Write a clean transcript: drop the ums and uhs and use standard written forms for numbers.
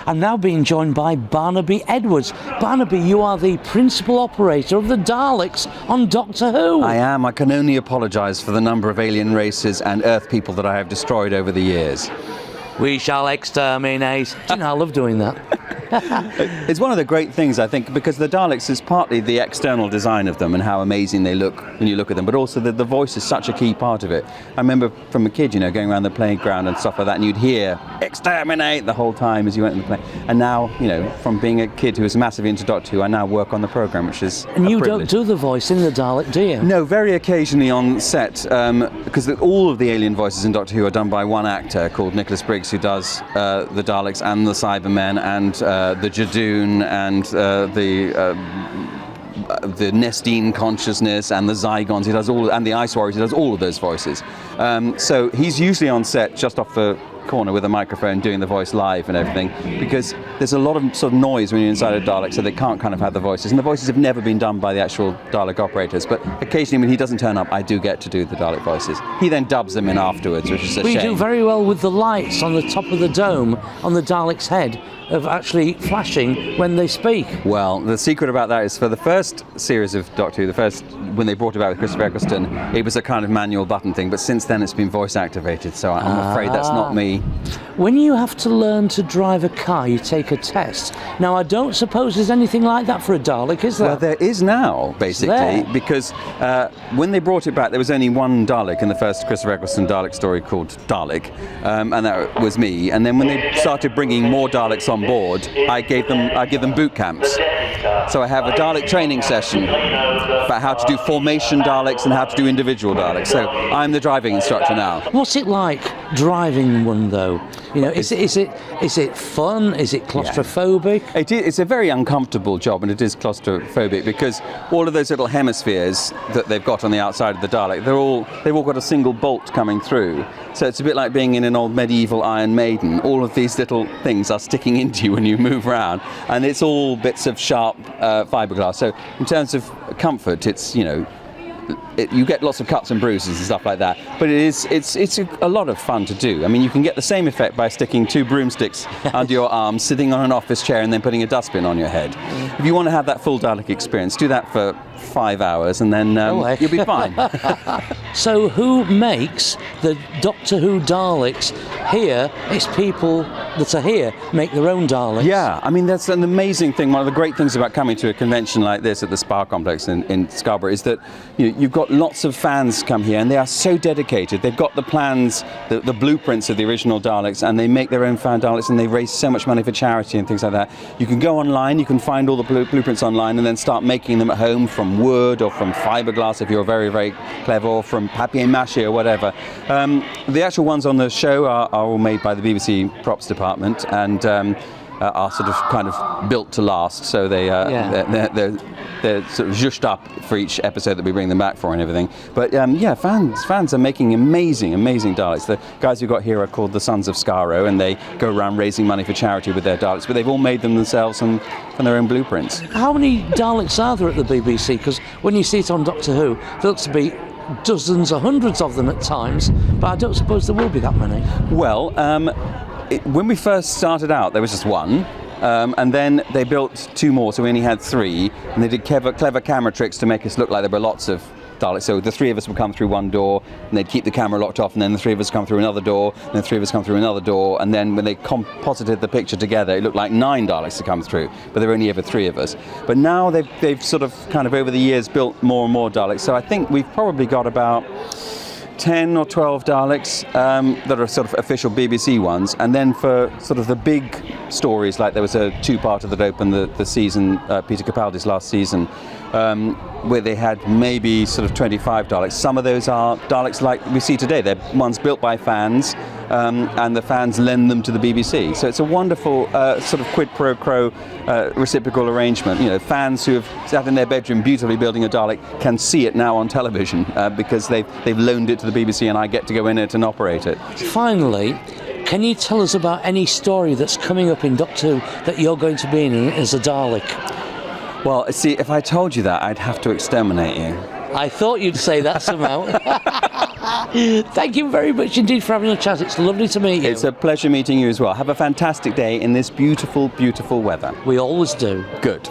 I'm now being joined by Barnaby Edwards. Barnaby, you are the principal operator of the Daleks on Doctor Who. I am. I can only apologise for the number of alien races and Earth people that I have destroyed over the years. We shall exterminate. Do you know, I love doing that. It's one of the great things, I think, because the Daleks is partly the external design of them and how amazing they look when you look at them, but also the voice is such a key part of it. I remember from a kid, going around the playground and stuff like that, and you'd hear exterminate the whole time as you went in the play. And now, from being a kid who was massively into Doctor Who, I now work on the programme, which is And you privilege. don't do the voice in the Dalek, do you? No, very occasionally on set, because all of the alien voices in Doctor Who are done by one actor called Nicholas Briggs, who does the Daleks and the Cybermen and the Jadoon and the Nestine consciousness and the Zygons. He does and the Ice Warriors. He does all of those voices. So he's usually on set just off the corner with a microphone doing the voice live and everything, because there's a lot of sort of noise when you're inside a Dalek, so they can't kind of have the voices, and the voices have never been done by the actual Dalek operators, but occasionally when he doesn't turn up, I do get to do the Dalek voices. He then dubs them in afterwards, which is a shame. We do very well with the lights on the top of the dome on the Dalek's head of actually flashing when they speak. Well, the secret about that is for the first series of Doctor Who, when they brought it back with Christopher Eccleston, it was a kind of manual button thing, but since then it's been voice activated, so I'm afraid that's not me. When you have to learn to drive a car, you take a test. Now, I don't suppose there's anything like that for a Dalek, is there? Well, there is now, basically, because when they brought it back, there was only one Dalek in the first Christopher Eccleston Dalek story called Dalek, and that was me. And then when they started bringing more Daleks on board, I give them boot camps. So I have a Dalek training session about how to do formation Daleks and how to do individual Daleks. So I'm the driving instructor now. What's it like driving one, though? Is it fun? Is it claustrophobic? It's a very uncomfortable job, and it is claustrophobic because all of those little hemispheres that they've got on the outside of the Dalek, they've all got a single bolt coming through. So it's a bit like being in an old medieval Iron Maiden. All of these little things are sticking into you when you move around, and it's all bits of sharp fiberglass. So in terms of comfort, it's you get lots of cuts and bruises and stuff like that, but it's a lot of fun to do. I mean, you can get the same effect by sticking two broomsticks under your arm, sitting on an office chair, and then putting a dustbin on your head. If you want to have that full Dalek experience, do that for 5 hours, and then you'll be fine. So who makes the Doctor Who Daleks here? It's people that are here make their own Daleks. Yeah, I mean, that's an amazing thing. One of the great things about coming to a convention like this at the Spa Complex in Scarborough is that you've got lots of fans come here, and they are so dedicated. They've got the plans, the blueprints of the original Daleks, and they make their own fan Daleks, and they raise so much money for charity and things like that. You can go online, you can find all the blueprints online, and then start making them at home from wood or from fiberglass if you're very, very clever, or from papier-mâché or whatever. The actual ones on the show are all made by the BBC props department, and are sort of kind of built to last, so they're sort of zhushed up for each episode that we bring them back for and everything. But fans are making amazing Daleks. The guys who got here are called the Sons of Skaro, and they go around raising money for charity with their Daleks, but they've all made them themselves and from their own blueprints. How many Daleks are there at the BBC? Because when you see it on Doctor Who, there looks to be dozens or hundreds of them at times, but I don't suppose there will be that many. Well, when we first started out, there was just one, and then they built two more, so we only had three, and they did clever camera tricks to make us look like there were lots of Daleks. So the three of us would come through one door, and they'd keep the camera locked off, and then the three of us come through another door, and the three of us come through another door, and then when they composited the picture together, it looked like 9 Daleks to come through, but there were only ever 3 of us. But now they've sort of kind of over the years built more and more Daleks, so I think we've probably got about 10 or 12 Daleks that are sort of official BBC ones, and then for sort of the big stories, like there was a 2-parter that opened the season, Peter Capaldi's last season, where they had maybe sort of 25 Daleks. Some of those are Daleks like we see today. They're ones built by fans, and the fans lend them to the BBC. So it's a wonderful sort of quid pro quo reciprocal arrangement. Fans who have sat in their bedroom beautifully building a Dalek can see it now on television because they've loaned it to the BBC, and I get to go in it and operate it. Finally, can you tell us about any story that's coming up in Doctor Who that you're going to be in as a Dalek? Well, see, if I told you that, I'd have to exterminate you. I thought you'd say that somehow. Thank you very much indeed for having a chat. It's lovely to meet you. It's a pleasure meeting you as well. Have a fantastic day in this beautiful, beautiful weather. We always do. Good.